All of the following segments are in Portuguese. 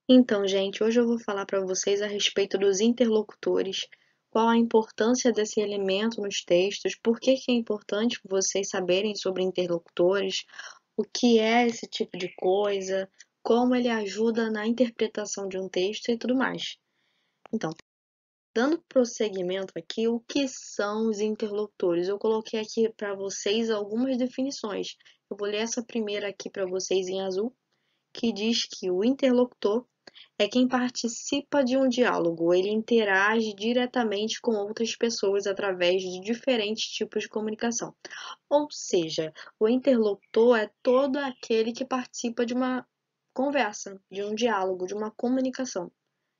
Então, gente, hoje eu vou falar para vocês a respeito dos interlocutores, qual a importância desse elemento nos textos, por que que é importante vocês saberem sobre interlocutores, o que é esse tipo de coisa, como ele ajuda na interpretação de um texto e tudo mais. Então, dando prosseguimento aqui, o que são os interlocutores? Eu coloquei aqui para vocês algumas definições. Eu vou ler essa primeira aqui para vocês em azul, que diz que o interlocutor é quem participa de um diálogo, ele interage diretamente com outras pessoas através de diferentes tipos de comunicação. Ou seja, o interlocutor é todo aquele que participa de uma conversa, de um diálogo, de uma comunicação,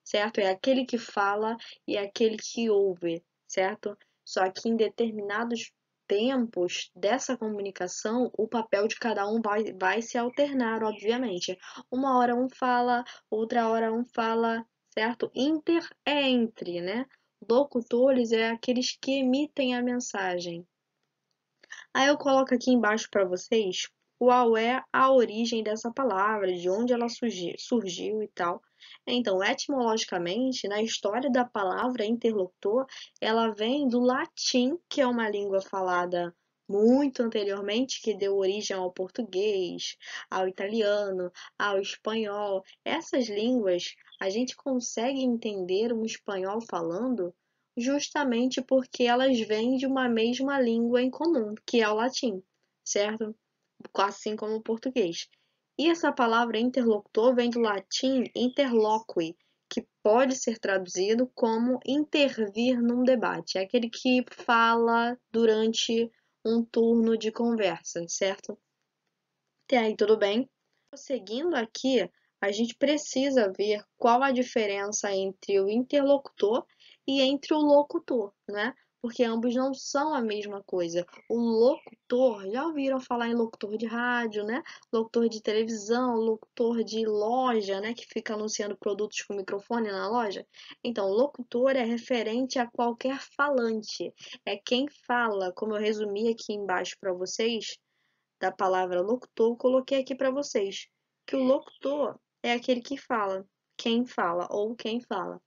certo? É aquele que fala e é aquele que ouve, certo? Só que em determinados tempos dessa comunicação, o papel de cada um vai se alternar, obviamente. Uma hora um fala, outra hora um fala, certo? Inter é entre, né? Locutores é aqueles que emitem a mensagem. Aí eu coloco aqui embaixo para vocês qual é a origem dessa palavra, de onde ela surgiu e tal. Então, etimologicamente, na história da palavra interlocutor, ela vem do latim, que é uma língua falada muito anteriormente, que deu origem ao português, ao italiano, ao espanhol. Essas línguas, a gente consegue entender um espanhol falando justamente porque elas vêm de uma mesma língua em comum, que é o latim, certo? Assim como o português. E essa palavra interlocutor vem do latim interloqui, que pode ser traduzido como intervir num debate, é aquele que fala durante um turno de conversa, certo? Até aí, tudo bem? Prosseguindo aqui, a gente precisa ver qual a diferença entre o interlocutor e entre o locutor, né? Porque ambos não são a mesma coisa. O locutor, já ouviram falar em locutor de rádio, né? Locutor de televisão, locutor de loja, né? Que fica anunciando produtos com microfone na loja. Então, locutor é referente a qualquer falante. É quem fala, como eu resumi aqui embaixo para vocês da palavra locutor, coloquei aqui para vocês que o locutor é aquele que fala, quem fala ou quem fala.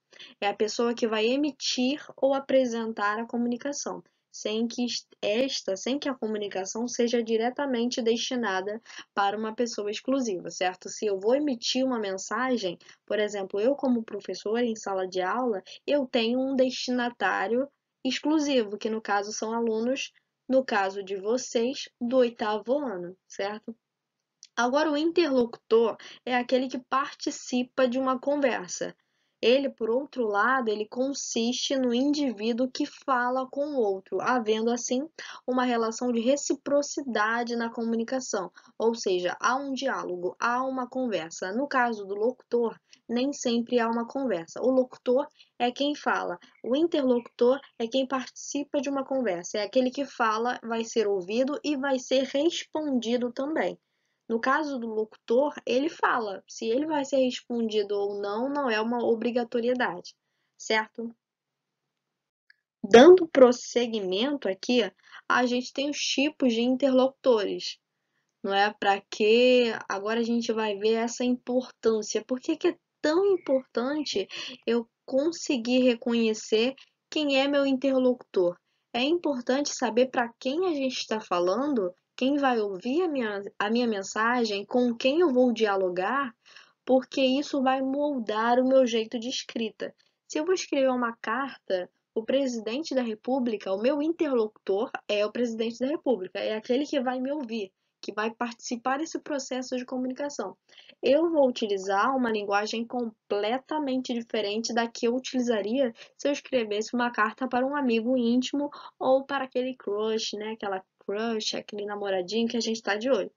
É a pessoa que vai emitir ou apresentar a comunicação, sem que a comunicação seja diretamente destinada para uma pessoa exclusiva, certo? Se eu vou emitir uma mensagem, por exemplo, eu como professora em sala de aula, eu tenho um destinatário exclusivo, que no caso são alunos, no caso de vocês, do oitavo ano, certo? Agora, o interlocutor é aquele que participa de uma conversa. Ele, por outro lado, ele consiste no indivíduo que fala com o outro, havendo assim uma relação de reciprocidade na comunicação, ou seja, há um diálogo, há uma conversa. No caso do locutor, nem sempre há uma conversa. O locutor é quem fala, o interlocutor é quem participa de uma conversa, é aquele que fala, vai ser ouvido e vai ser respondido também. No caso do locutor, ele fala. Se ele vai ser respondido ou não, não é uma obrigatoriedade, certo? Dando prosseguimento aqui, a gente tem os tipos de interlocutores, não é? Para que agora a gente vai ver essa importância. Por que que é tão importante eu conseguir reconhecer quem é meu interlocutor? É importante saber para quem a gente está falando, quem vai ouvir a minha mensagem, com quem eu vou dialogar, porque isso vai moldar o meu jeito de escrita. Se eu vou escrever uma carta, o presidente da República, o meu interlocutor é o presidente da República, é aquele que vai me ouvir, que vai participar desse processo de comunicação. Eu vou utilizar uma linguagem completamente diferente da que eu utilizaria se eu escrevesse uma carta para um amigo íntimo ou para aquele crush, né? Aquela crush, aquele namoradinho que a gente está de olho.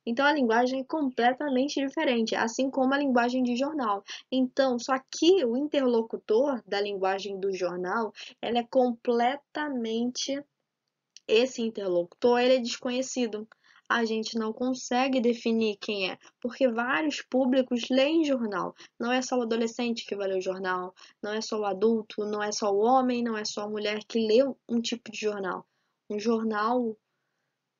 Então a linguagem é completamente diferente, assim como a linguagem de jornal. Então, só que o interlocutor da linguagem do jornal, ela é completamente esse interlocutor, ele é desconhecido. A gente não consegue definir quem é, porque vários públicos leem jornal. Não é só o adolescente que vai ler o jornal, não é só o adulto, não é só o homem, não é só a mulher que lê um tipo de jornal. Um jornal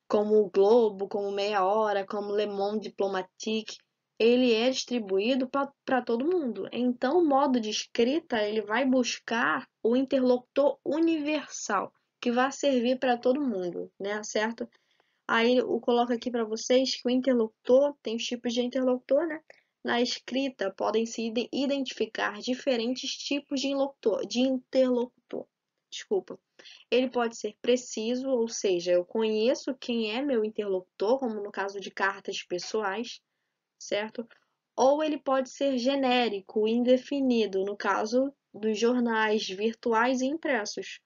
como o Globo, como Meia Hora, como Le Monde Diplomatique, ele é distribuído para todo mundo. Então, o modo de escrita, ele vai buscar o interlocutor universal, que vai servir para todo mundo, né, certo? Aí eu coloco aqui para vocês que o interlocutor, tem os tipos de interlocutor, né? Na escrita podem se identificar diferentes tipos de interlocutor. Desculpa. Ele pode ser preciso, ou seja, eu conheço quem é meu interlocutor, como no caso de cartas pessoais, certo? Ou ele pode ser genérico, indefinido, no caso dos jornais virtuais e impressos,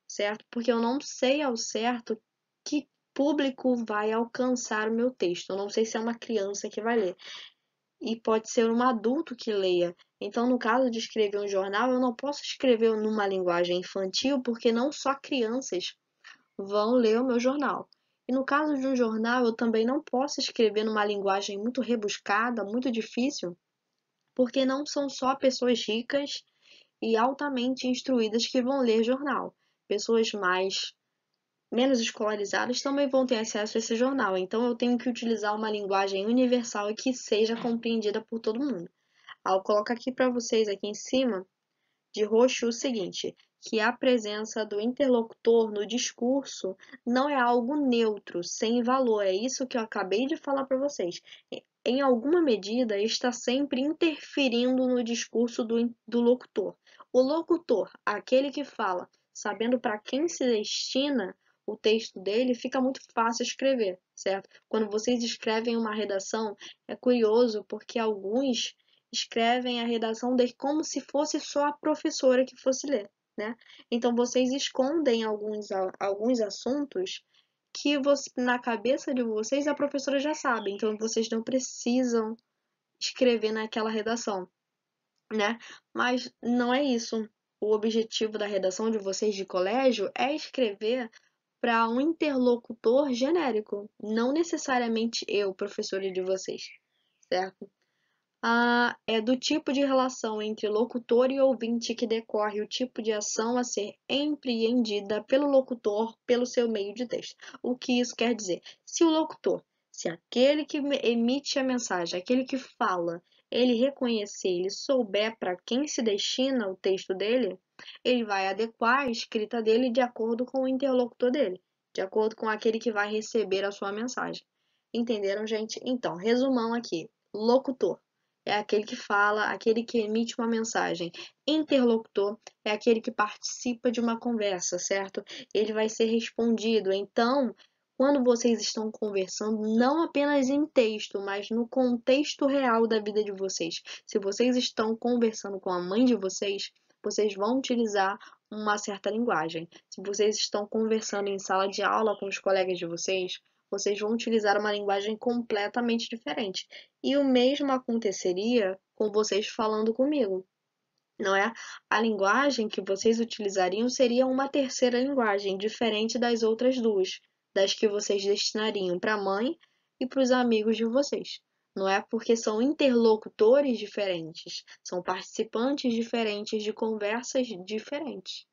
certo? Porque eu não sei ao certo que público vai alcançar o meu texto. Eu não sei se é uma criança que vai ler. E pode ser um adulto que leia. Então, no caso de escrever um jornal, eu não posso escrever numa linguagem infantil, porque não só crianças vão ler o meu jornal. E no caso de um jornal, eu também não posso escrever numa linguagem muito rebuscada, muito difícil, porque não são só pessoas ricas e altamente instruídas que vão ler jornal. Pessoas mais menos escolarizadas também vão ter acesso a esse jornal. Então eu tenho que utilizar uma linguagem universal e que seja compreendida por todo mundo. Eu coloco aqui para vocês aqui em cima de roxo o seguinte, que a presença do interlocutor no discurso não é algo neutro, sem valor. É isso que eu acabei de falar para vocês. Em alguma medida, está sempre interferindo no discurso do locutor. O locutor, aquele que fala, sabendo para quem se destina o texto dele, fica muito fácil escrever, certo? Quando vocês escrevem uma redação, é curioso porque alguns escrevem a redação como se fosse só a professora que fosse ler, né? Então vocês escondem alguns assuntos que na cabeça de vocês a professora já sabe, então vocês não precisam escrever naquela redação, né? Mas não é isso. O objetivo da redação de vocês de colégio é escrever para um interlocutor genérico, não necessariamente eu, professora de vocês, certo? É do tipo de relação entre locutor e ouvinte que decorre o tipo de ação a ser empreendida pelo locutor pelo seu meio de texto. O que isso quer dizer? Se aquele que emite a mensagem, aquele que fala, ele reconhecer, ele souber para quem se destina o texto dele, ele vai adequar a escrita dele de acordo com o interlocutor dele, de acordo com aquele que vai receber a sua mensagem. Entenderam, gente? Então, resumão aqui. Locutor é aquele que fala, aquele que emite uma mensagem. Interlocutor é aquele que participa de uma conversa, certo? Ele vai ser respondido. Então, quando vocês estão conversando, não apenas em texto, mas no contexto real da vida de vocês. Se vocês estão conversando com a mãe de vocês, vocês vão utilizar uma certa linguagem. Se vocês estão conversando em sala de aula com os colegas de vocês vão utilizar uma linguagem completamente diferente. E o mesmo aconteceria com vocês falando comigo, não é? A linguagem que vocês utilizariam seria uma terceira linguagem, diferente das outras duas, das que vocês destinariam para a mãe e para os amigos de vocês. Não é porque são interlocutores diferentes, são participantes diferentes de conversas diferentes.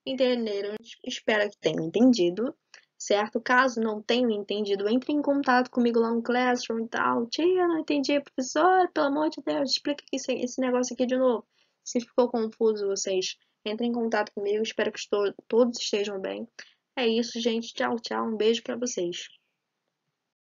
Entenderam? Espero que tenham entendido, certo? Caso não tenham entendido, entre em contato comigo lá no Classroom e tal. Tia, não entendi, professor, pelo amor de Deus, explica esse negócio aqui de novo. Se ficou confuso, vocês entrem em contato comigo. Espero que todos estejam bem. É isso, gente. Tchau, tchau. Um beijo para vocês.